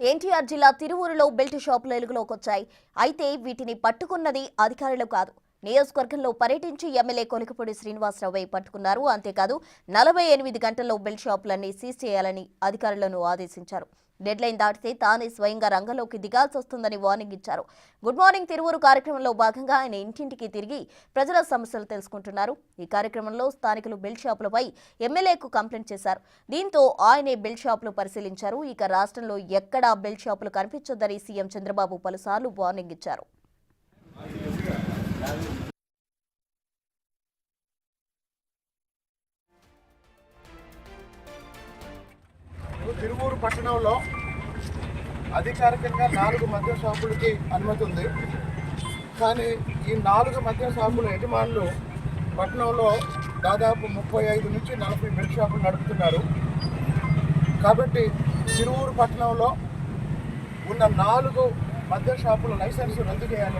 ఎన్టీఆర్ జిల్లా తిరువూరులో బెల్ట్ షాపులు వెలుగులోకొచ్చాయి. అయితే వీటిని పట్టుకున్నది అధికారులు కాదు. నియోజకవర్గంలో పర్యటించి ఎమ్మెల్యే కొలికపూడి శ్రీనివాసరావు పట్టుకున్నారు. అంతేకాదు 48 గంటల్లో బెల్ట్ షాపులన్నీ సీజ్ చేయాలని అధికారులను ఆదేశించారు. డెడ్లైన్ దాటితే తానే స్వయంగా రంగంలోకి దిగాల్సి వస్తుందని వార్నింగ్ ఇచ్చారు. గుడ్ మార్నింగ్ తిరువూరు కార్యక్రమంలో భాగంగా ఆయన ఇంటింటికి తిరిగి ప్రజల సమస్యలు తెలుసుకుంటున్నారు. ఈ కార్యక్రమంలో స్థానికులు బెల్ట్ షాపులపై ఎమ్మెల్యేకు కంప్లైంట్ చేశారు. దీంతో ఆయనే బెల్ట్ షాపులు పరిశీలించారు. ఇక రాష్ట్రంలో ఎక్కడా బెల్ట్ షాపులు కనిపించొద్దని సీఎం చంద్రబాబు పలుసార్లు వార్నింగ్ ఇచ్చారు. తిరువూరు పట్టణంలో అధికారికంగా 4 మద్యం షాపులకి అనుమతి ఉంది. కానీ ఈ 4 మద్యం షాపుల యజమానులు పట్టణంలో దాదాపు 35 నుంచి 40 బెల్ట్ షాపులు నడుపుతున్నారు. కాబట్టి తిరువూరు పట్టణంలో ఉన్న 4 మద్యం షాపుల లైసెన్స్ రద్దు చేయాలి.